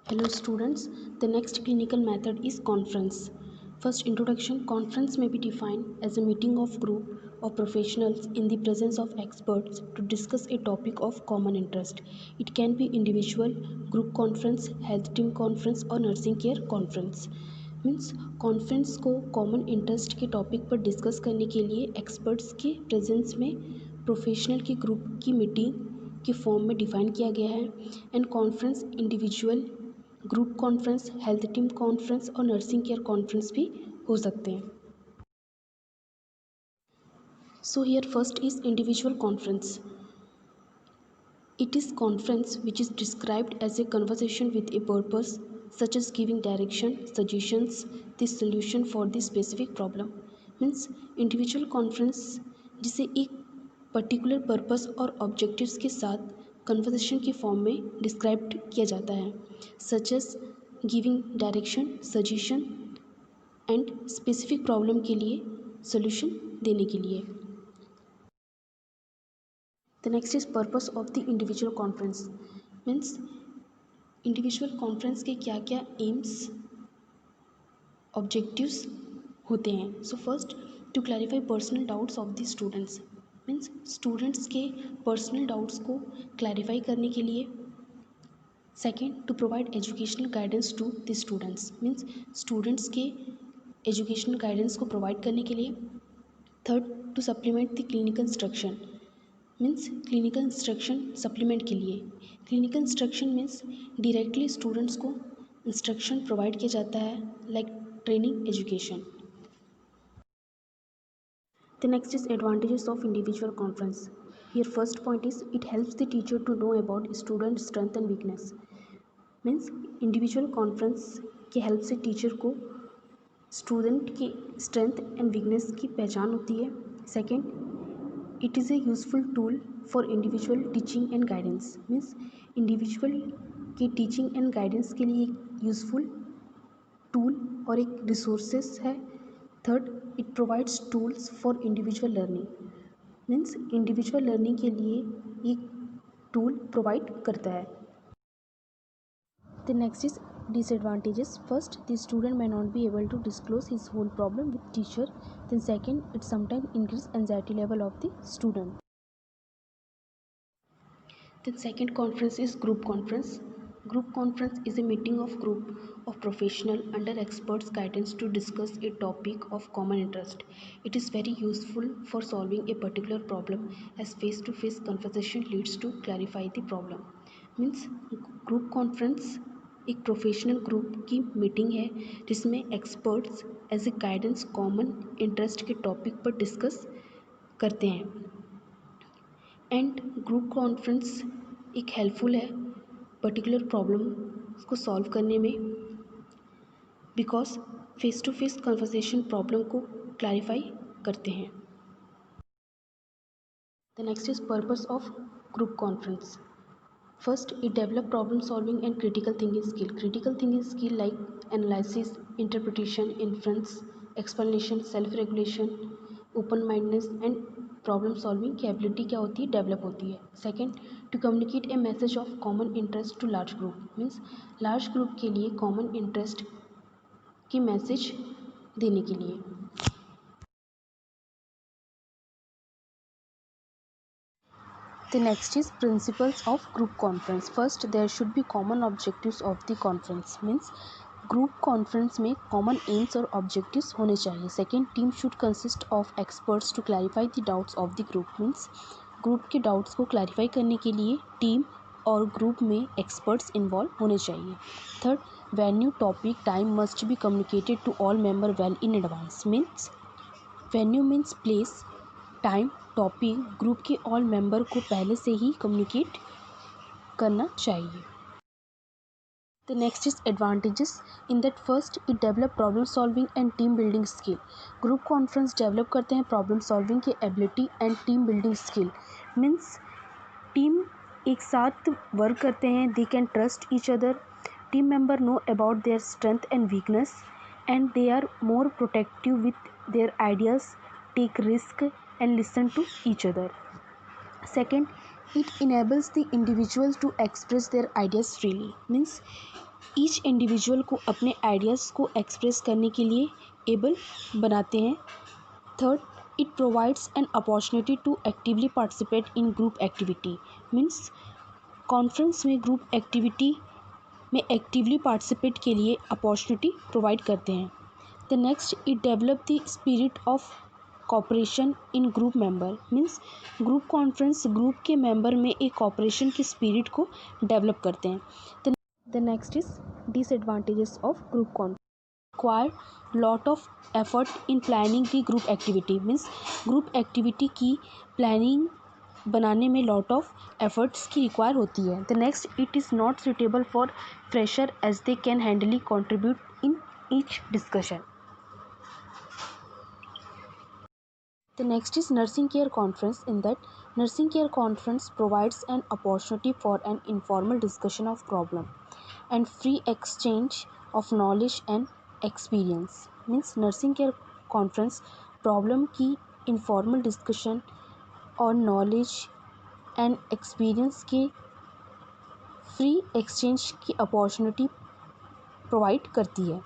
Hello students, the next clinical method is conference. First introduction, conference may be defined as a meeting of group of professionals in the presence of experts to discuss a topic of common interest. It can be individual, group conference, health team conference or nursing care conference. Means conference को common interest के topic पर discuss करने के लिए experts के presence में professional के group की मीटिंग के फॉर्म में डिफाइन किया गया है and conference individual group conference health team conference और नर्सिंग केयर कॉन्फ्रेंस भी हो सकते हैं. So here first is individual conference. It is conference which is described as a conversation with a purpose such as giving direction, suggestions, the solution for the specific problem. Means individual conference जिसे एक particular purpose और objectives के साथ conversation के form में describe किया जाता है such as giving direction suggestion and specific problem के लिए सोल्यूशन देने के लिए. The next is purpose of the individual conference. Means individual conference के क्या क्या aims objectives होते हैं. So first to clarify personal doubts of the students. Means students के personal doubts को clarify करने के लिए. Second to provide educational guidance to the students. Means students के educational guidance को provide करने के लिए. Third to supplement the clinical instruction. Means clinical instruction supplement के लिए. Clinical instruction means directly students को इंस्ट्रक्शन प्रोवाइड किया जाता है like training education. The next is advantages of individual conference. Here first point is it helps the teacher to know about student strength and weakness. Means individual conference के help से teacher को student की strength and weakness की पहचान होती है. Second, it is a useful tool for individual teaching and guidance. Means individual की teaching and guidance के लिए एक यूज़फुल टूल और एक रिसोर्सेस है. Third, it provides tools for individual learning. Means individual learning के लिए एक टूल प्रोवाइड करता है. The next is disadvantages. First, the student may not be able to disclose his whole problem with teacher. Then second, it sometimes increase anxiety level of the student. Then second conference is group conference. Group conference is a meeting of group of professional under experts guidance to discuss a topic of common interest. It is very useful for solving a particular problem as face-to-face conversation leads to clarify the problem. Means group conference एक professional group की meeting है जिसमें experts as a guidance common interest के topic पर discuss करते हैं. And group conference एक helpful है पर्टिकुलर प्रॉब्लम को सॉल्व करने में because face to face conversation problem को क्लैरिफाई करते हैं. The next is purpose of group conference. First, it develop problem solving and critical thinking skill. Critical thinking skill like analysis, interpretation, inference, explanation, self-regulation, open-mindedness and problem solving की ability क्या होती है develop होती है. Second, to communicate a message of common interest to large group means large group के लिए common interest की message देने के लिए. The next is principles of group conference. First, there should be common objectives of the conference. Means group conference में common aims और objectives होने चाहिए. Second, team should consist of experts to clarify the doubts of the group. Means group के doubts को clarify करने के लिए team और group में experts involve होने चाहिए. Third, venue, topic, time must be communicated to all members well in advance. Means venue means place, time, topic group के ऑल मेंबर को पहले से ही कम्युनिकेट करना चाहिए. The next is advantages. In that first, it develop problem solving and team building skill. Group conference develop करते हैं problem solving की ability and team building skill. Means team एक साथ वर्क करते हैं, they can trust each other. Team member know about their strength and weakness and they are more protective with their ideas, take risk and listen to each other. Second, it enables the individuals to express their ideas freely. Means each individual को अपने ideas को express करने के लिए able बनाते हैं। Third, it provides an opportunity to actively participate in group activity. Means conference में group activity में एक्टिवली पार्टिसिपेट के लिए अपॉर्चुनिटी प्रोवाइड करते हैं। The next, it develop the spirit of cooperation in group member. Means group conference group के member में एक cooperation की स्पिरिट को डेवलप करते हैं। The next is disadvantages of group conference. Require lot of effort in planning the group activity. Means group activity की planning बनाने में लॉट ऑफ एफर्ट्स की रिक्वायर होती है। The next, it is not suitable for fresher as they can hardly contribute in each discussion. The next is nursing care conference. In that, nursing care conference provides an opportunity for an informal discussion of problem and free exchange of knowledge and experience. Means nursing care conference problem की informal discussion और knowledge and experience के free exchange की opportunity provide करती है।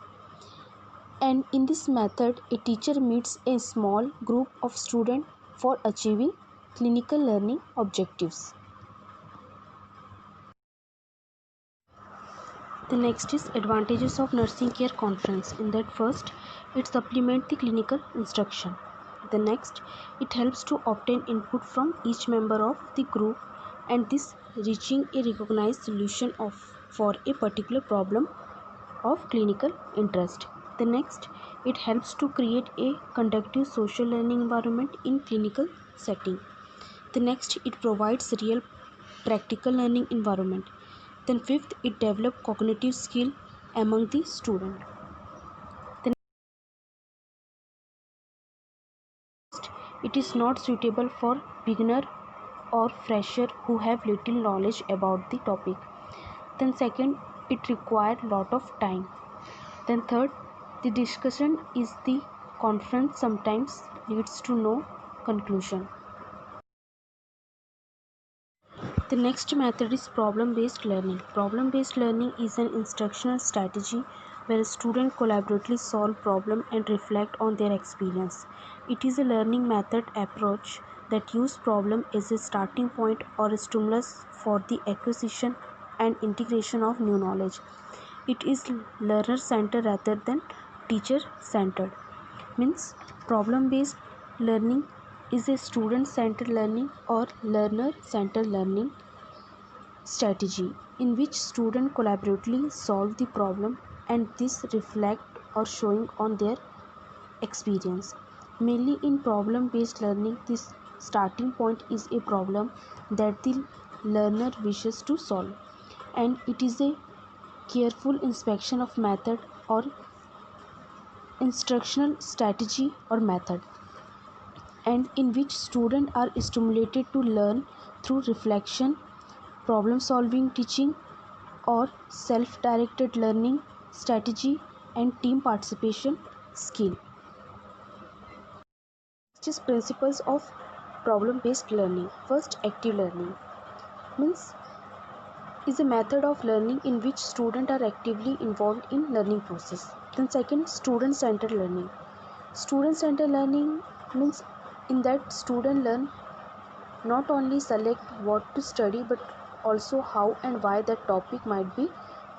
And in this method, a teacher meets a small group of students for achieving clinical learning objectives. The next is advantages of nursing care conference. In that, first, it supplements the clinical instruction. The next, it helps to obtain input from each member of the group and this reaching a recognized solution for a particular problem of clinical interest. The next, it helps to create a conducive social learning environment in clinical setting. The next, it provides real practical learning environment. Then fifth, it develops cognitive skill among the student. The next, it is not suitable for beginner or fresher who have little knowledge about the topic. Then second, it requires lot of time. Then third, the discussion is the conference sometimes leads to no conclusion. The next method is problem-based learning. Problem-based learning is an instructional strategy where students collaboratively solve problems and reflect on their experience. It is a learning method approach that uses problem as a starting point or a stimulus for the acquisition and integration of new knowledge. It is learner-centered rather than teacher-centered. Means problem-based learning is a student-centered learning or learner-centered learning strategy in which students collaboratively solve the problem and this reflect or showing on their experience. Mainly in problem-based learning, this starting point is a problem that the learner wishes to solve and it is a careful inspection of method or instructional strategy or method and in which students are stimulated to learn through reflection, problem solving teaching or self-directed learning strategy and team participation skill. Next is principles of problem based learning. First, active learning means is a method of learning in which students are actively involved in learning process. Then second, student centered learning. Student centered learning means in that student learn not only select what to study but also how and why that topic might be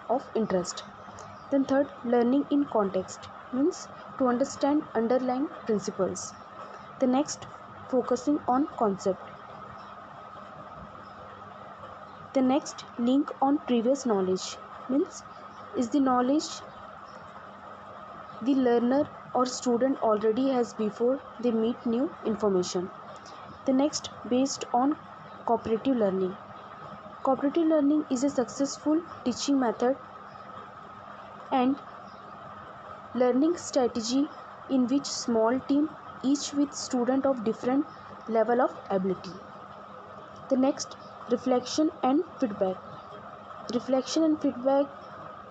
of interest. Then third, learning in context means to understand underlying principles. The next, focusing on concept. The next, link on previous knowledge means is the knowledge the learner or student already has before they meet new information. The next, based on cooperative learning. Cooperative learning is a successful teaching method and learning strategy in which small team each with student of different level of ability. The next, reflection and feedback. Reflection and feedback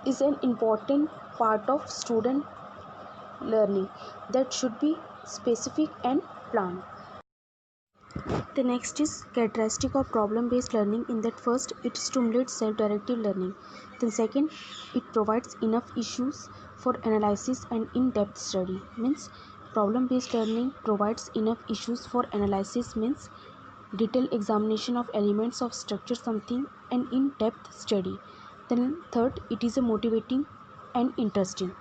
is an important part of student learning that should be specific and planned. The next is characteristic of problem-based learning. In that first, it stimulates self-directed learning. Then second, it provides enough issues for analysis and in-depth study. Means problem-based learning provides enough issues for analysis, means detailed examination of elements of structure something and in-depth study. Then third, it is a motivating and interesting.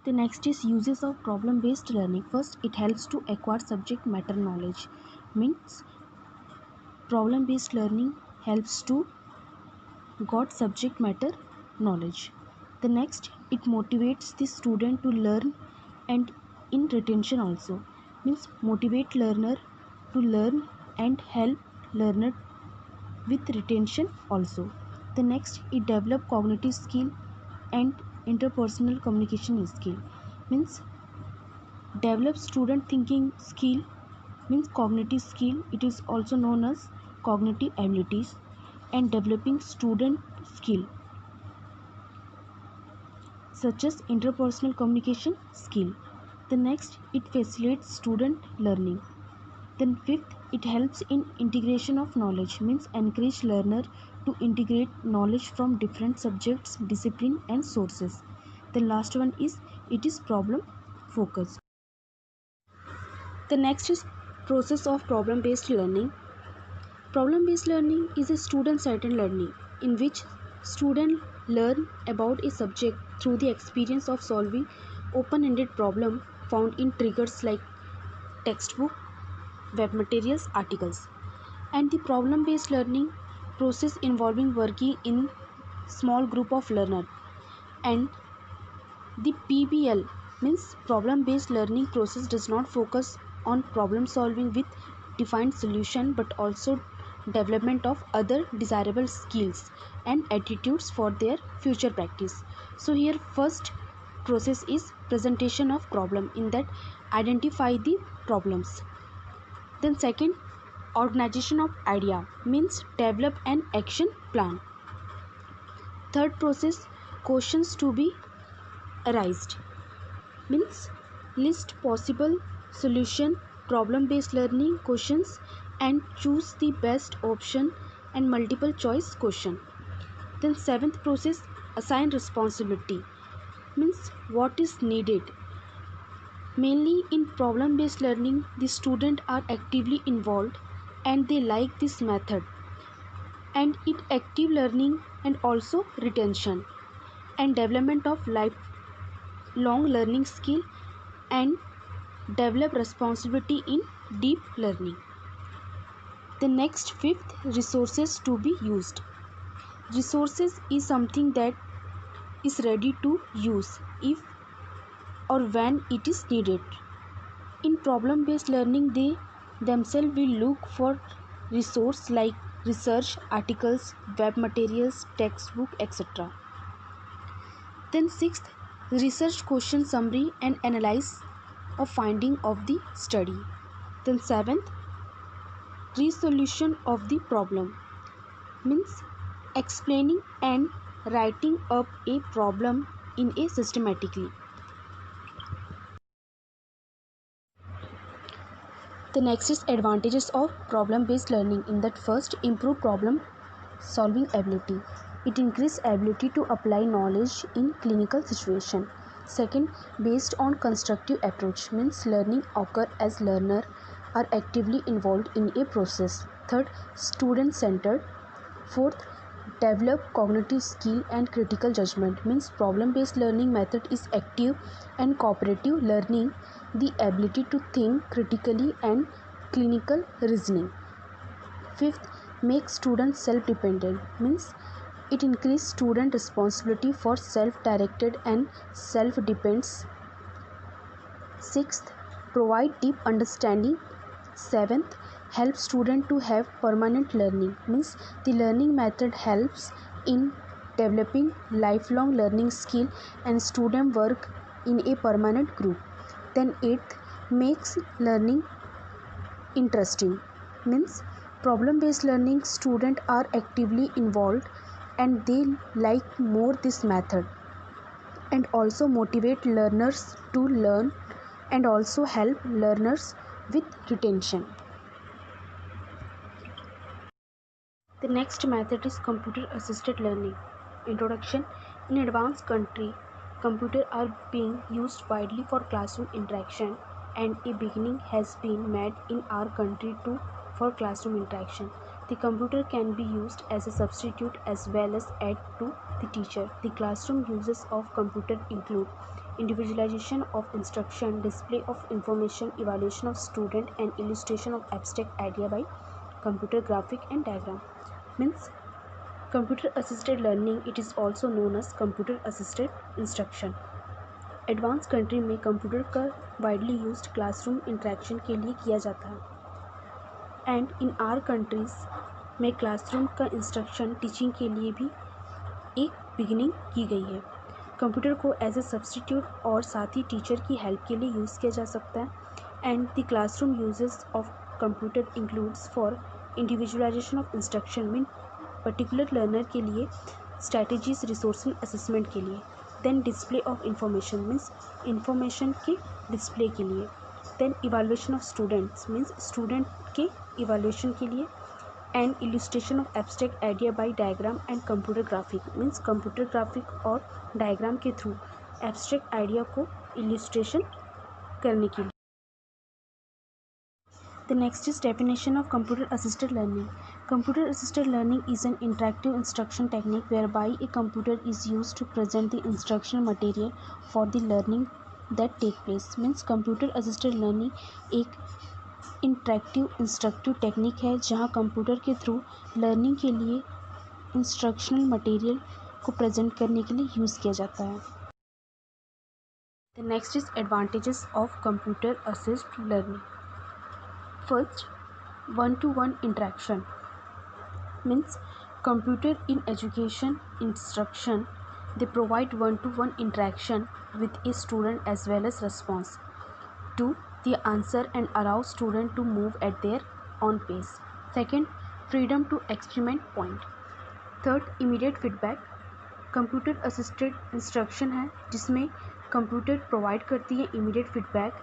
The next is uses of problem based learning. First, it helps to acquire subject matter knowledge. Means problem based learning helps to got subject matter knowledge. The next, it motivates the student to learn and in retention also. Means motivate learner to learn and help learner with retention also. The next, it develop cognitive skill and interpersonal communication skill. Means develop student thinking skill, means cognitive skill, it is also known as cognitive abilities, and developing student skill such as interpersonal communication skill. The next, it facilitates student learning. Then fifth, it helps in integration of knowledge, means encourage learner to integrate knowledge from different subjects, discipline and sources. The last one is it is problem focused. The next is process of problem based learning. Problem based learning is a student centered learning in which students learn about a subject through the experience of solving open ended problem found in triggers like textbook, web materials, articles. And the problem based learning process involving working in small group of learner. And the PBL means problem based learning process does not focus on problem solving with defined solution but also development of other desirable skills and attitudes for their future practice. So here first process is presentation of problem, in that identify the problems. Then second, organization of idea, means develop an action plan. Third process, questions to be arised, means list possible solution, problem based learning questions and choose the best option and multiple choice question. Then seventh process, assign responsibility, means what is needed. Mainly in problem based learning, the students are actively involved and they like this method, and it active learning and also retention and development of lifelong learning skill and develop responsibility in deep learning. The next fifth, resources to be used. Resources is something that is ready to use if or when it is needed. In problem based learning, they themselves will look for resource like research articles, web materials, textbook, etc. Then sixth, research question summary and analyze of finding of the study. Then seventh, resolution of the problem, means explaining and writing up a problem in a systematically. The next is advantages of problem based learning. In that first, improve problem solving ability, it increases ability to apply knowledge in clinical situation. Second, based on constructive approach, means learning occur as learner are actively involved in a process. Third, student centered. Fourth, develop cognitive skill and critical judgment, means problem based learning method is active and cooperative learning, the ability to think critically and clinical reasoning. Fifth, make students self dependent, means it increases student responsibility for self directed and self depends. Sixth, provide deep understanding. Seventh, help student to have permanent learning, means the learning method helps in developing lifelong learning skill and student work in a permanent group. Then eighth, makes learning interesting, means problem based learning student are actively involved and they like more this method and also motivate learners to learn and also help learners with retention. The next method is computer assisted learning. Introduction. In advanced country, computers are being used widely for classroom interaction, and a beginning has been made in our country too for classroom interaction. The computer can be used as a substitute as well as add to the teacher. The classroom uses of computer include individualization of instruction, display of information, evaluation of student, and illustration of abstract idea by computer graphic and diagram. Means computer assisted learning, it is also known as computer assisted instruction. Advance country में computer का widely used classroom interaction के लिए किया जाता है, and in are countries में classroom का instruction teaching के लिए भी एक बिगिनिंग की गई है. कंप्यूटर को एज ए सब्सटीट्यूट और साथ ही टीचर की हेल्प के लिए यूज़ किया जा सकता है, and the classroom uses of computer includes for individualization of instruction mean particular learner के लिए, स्ट्रैटेजीज रिसोर्स असेसमेंट के लिए, then display of information means information के डिस्प्ले के लिए, then evaluation of students means student के इवैल्यूएशन के लिए, and illustration of abstract idea by diagram and computer graphic means computer graphic और डायग्राम के थ्रू एब्स्ट्रैक्ट आइडिया को illustration करने के लिए. The next is definition of computer assisted learning. Computer assisted learning is an interactive instruction technique whereby a computer is used to present the instructional material for the learning that take place. Means computer assisted learning एक interactive instructive technique है जहाँ computer के through learning के लिए instructional material को present करने के लिए यूज़ किया जाता है. The next is advantages of computer assisted learning. First, one-to-one interaction means computer in education instruction, they provide one-to-one interaction with a student as well as response to the answer and allow student to move at their own pace. Second, freedom to experiment point. Third, immediate feedback. Computer assisted instruction है जिसमें computer provide करती है immediate feedback,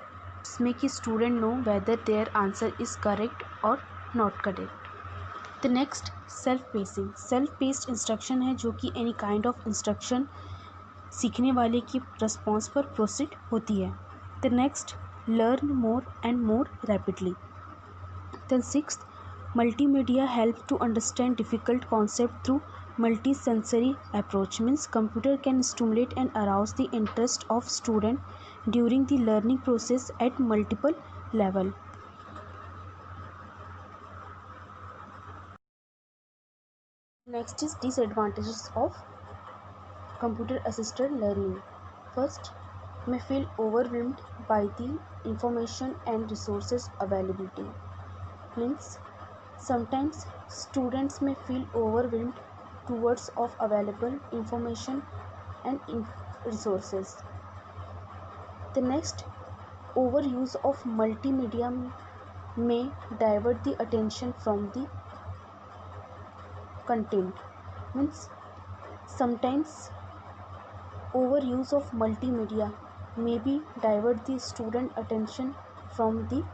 जिसमें कि student know whether their answer is correct और not correct. The next self pacing. Self paced instruction है जो कि एनी काइंड ऑफ इंस्ट्रक्शन सीखने वाले की रिस्पॉन्स पर प्रोसीड होती है. The next learn more and more rapidly. The sixth multimedia help to understand difficult concept through multi-sensory approach means computer can stimulate and arouse the interest of student during the learning process at multiple level. Next is disadvantages of computer assisted learning. First, may feel overwhelmed by the information and resources availability means sometimes students may feel overwhelmed towards of available information and resources. The next, overuse of multimedia may divert the attention from the content means sometimes overuse of multimedia may be divert the student attention from the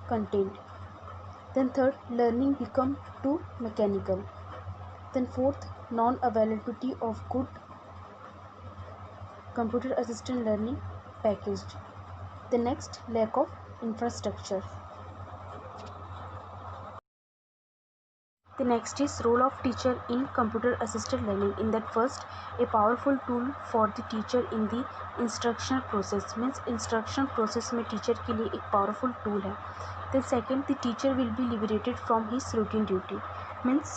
content. Then third, learning become too mechanical. Then fourth, non-availability of good computer assisted learning packaged. The next, lack of infrastructure. The next is role of teacher in computer assisted learning. In that first, a powerful tool for the teacher in the instructional process means instruction process में teacher के लिए एक powerful tool है. Then second, the teacher will be liberated from his routine duty means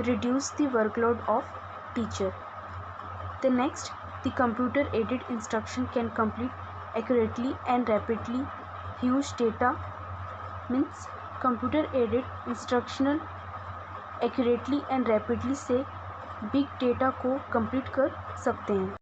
reduce the workload of teacher. The next, the computer aided instruction can complete accurately and rapidly huge data means computer aided instructional accurately and rapidly से big data को complete कर सकते हैं.